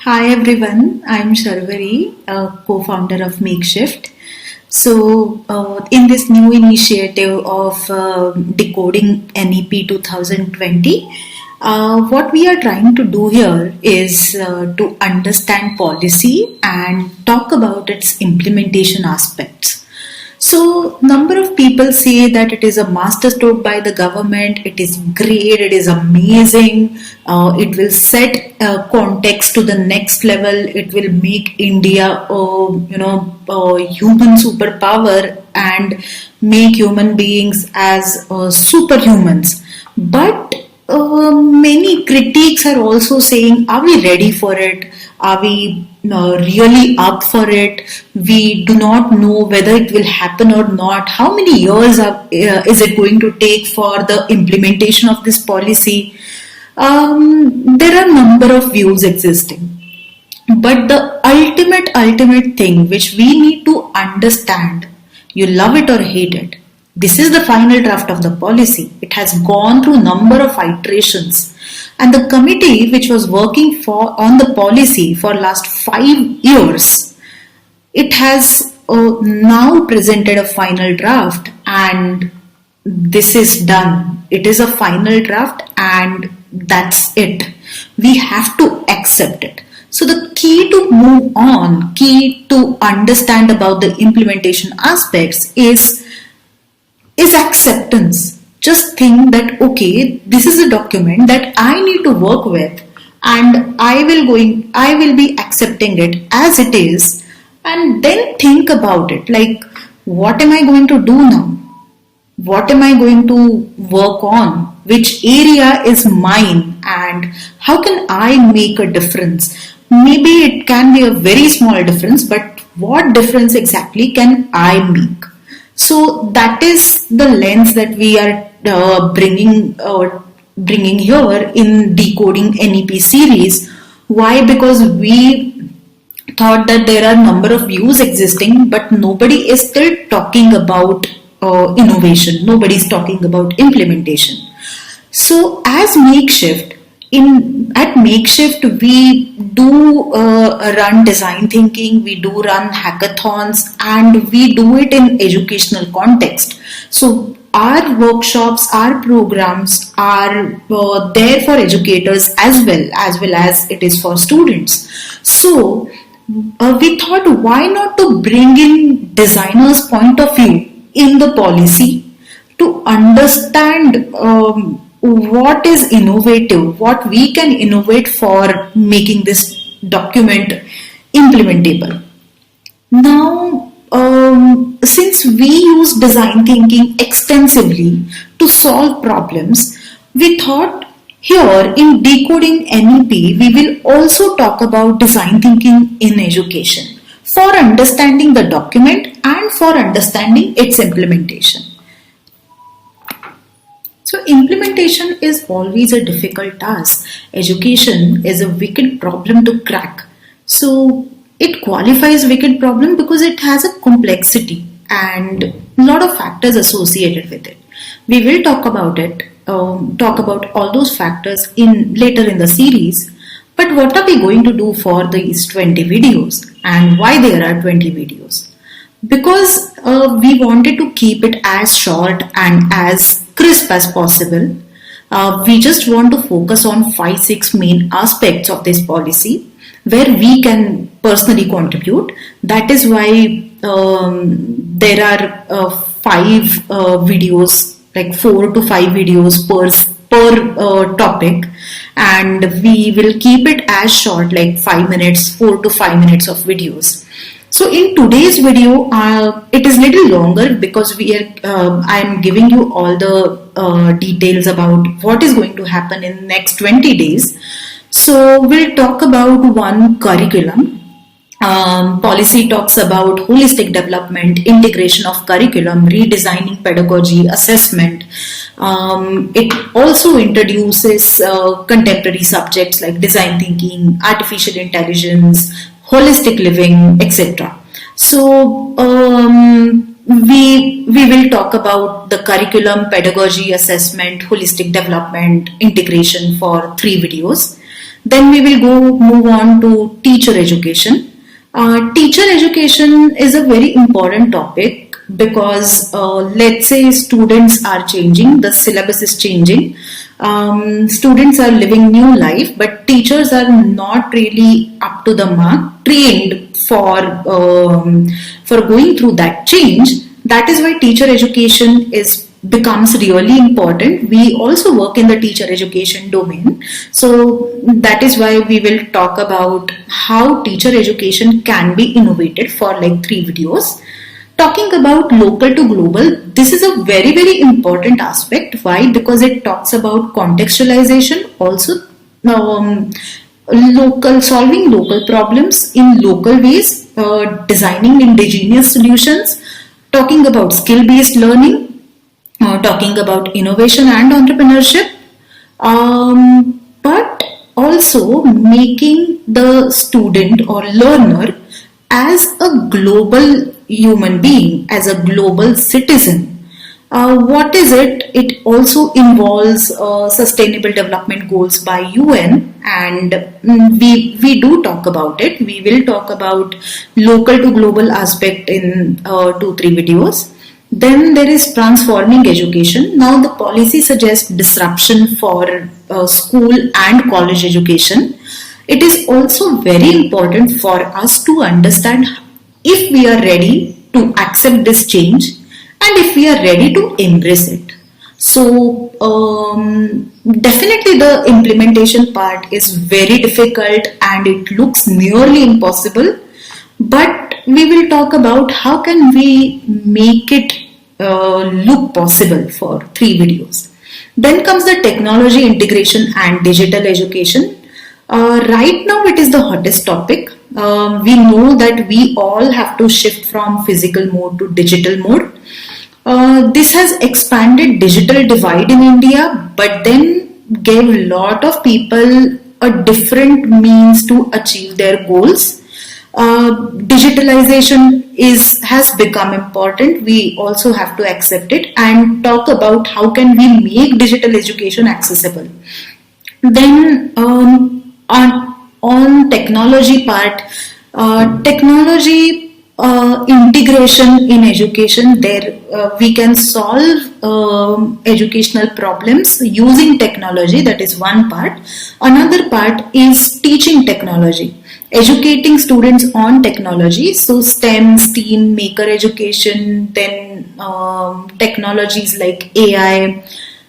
Hi everyone, I'm Sharvari, a co-founder of Makeshift. In this new initiative of decoding NEP 2020, what we are trying to do here is to understand policy and talk about its implementation aspects. So, number of people say that it is a masterstroke by the government. It is great. It is amazing. It will set context to the next level. It will make India, a human superpower and make human beings as superhumans. But many critiques are also saying, are we ready for it? Are we really up for it? We do not know whether it will happen or not. How many years is it going to take for the implementation of this policy? There are a number of views existing. But the ultimate thing which we need to understand, you love it or hate it, this is the final draft of the policy. It has gone through number of iterations, and the committee which was working on the policy for last 5 years, it has now presented a final draft, and this is done. It is a final draft, and that's it. We have to accept it. So the key to move on, key to understand about the implementation aspects is acceptance. Just think that okay, this is a document that I need to work with, and I will be accepting it as it is, and then think about it like, what am I going to do now? What am I going to work on? Which area is mine, and how can I make a difference? Maybe it can be a very small difference, but what difference exactly can I make? So that is the lens that we are bringing here in decoding NEP series. Why? Because we thought that there are number of views existing, but nobody is still talking about innovation. Nobody is talking about implementation. So as Makeshift, at Makeshift we do run design thinking, we do run hackathons, and we do it in educational context. So our workshops, our programs are there for educators as well as it is for students. So we thought, why not to bring in designers' point of view in the policy to understand what is innovative, what we can innovate for making this document implementable. Now, since we use design thinking extensively to solve problems, we thought here in decoding NEP, we will also talk about design thinking in education for understanding the document and for understanding its implementation. So implementation is always a difficult task. Education is a wicked problem to crack. So it qualifies wicked problem because it has a complexity and a lot of factors associated with it. We will talk about it, talk about all those factors later in the series. But what are we going to do for these 20 videos, and why there are 20 videos? Because we wanted to keep it as short and as crisp as possible. We just want to focus on 5-6 main aspects of this policy where we can personally contribute. That is why there are 5 videos, like 4 to 5 videos per topic, and we will keep it as short, like 5 minutes, 4 to 5 minutes of videos. So in today's video, it is little longer because I am giving you all the details about what is going to happen in next 20 days. So we'll talk about one curriculum. Policy talks about holistic development, integration of curriculum, redesigning pedagogy, assessment. It also introduces contemporary subjects like design thinking, artificial intelligence, holistic living, etc. So we will talk about the curriculum, pedagogy, assessment, holistic development, integration for 3 videos. Then we will move on to teacher education. Teacher education is a very important topic because let's say students are changing, the syllabus is changing, students are living new life, but teachers are not really up to the mark, trained for going through that change. That is why teacher education becomes really important. We also work in the teacher education domain, so that is why we will talk about how teacher education can be innovated for like 3 videos. Talking about local to global, this is a very important aspect. Why? Because it talks about contextualization, also solving local problems in local ways, designing indigenous solutions, talking about skill based learning, talking about innovation and entrepreneurship, but also making the student or learner as a global human being, as a global citizen. What is it? It also involves Sustainable Development Goals by UN, and we do talk about it. We will talk about local to global aspect in 2-3 videos. Then there is transforming education. Now the policy suggests disruption for school and college education. It is also very important for us to understand if we are ready to accept this change and if we are ready to embrace it. So definitely the implementation part is very difficult and it looks nearly impossible, but we will talk about how can we make it look possible for 3 videos. Then comes the technology integration and digital education. Right now it is the hottest topic. We know that we all have to shift from physical mode to digital mode. This has expanded digital divide in India, but then gave a lot of people a different means to achieve their goals. Digitalization has become important. We also have to accept it and talk about how can we make digital education accessible. Then on technology part, technology integration in education, there we can solve educational problems using technology. That is one part. Another part is teaching technology, educating students on technology. So STEM, STEAM, maker education, then technologies like AI.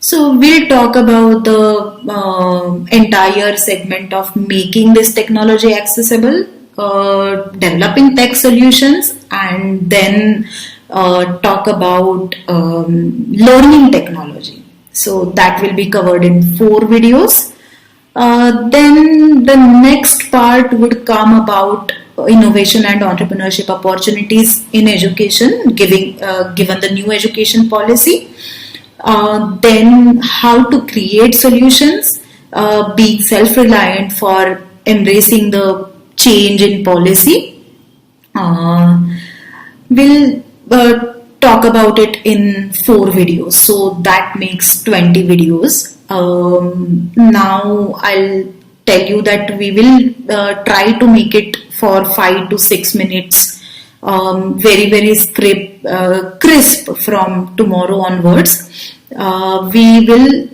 So we'll talk about the entire segment of making this technology accessible, developing tech solutions, and then talk about learning technology. So that will be covered in 4 videos. Then the next part would come about innovation and entrepreneurship opportunities in education, given the new education policy. Then how to create solutions, being self-reliant for embracing the change in policy. We'll talk about it in 4 videos, so that makes 20 videos. Now I'll tell you that we will try to make it for 5 to 6 minutes, very crisp from tomorrow onwards. We will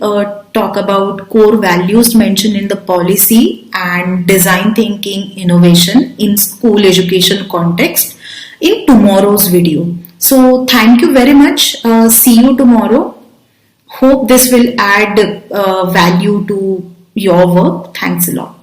talk about core values mentioned in the policy and design thinking innovation in school education context in tomorrow's video. So thank you very much. See you tomorrow. Hope this will add value to your work. Thanks a lot.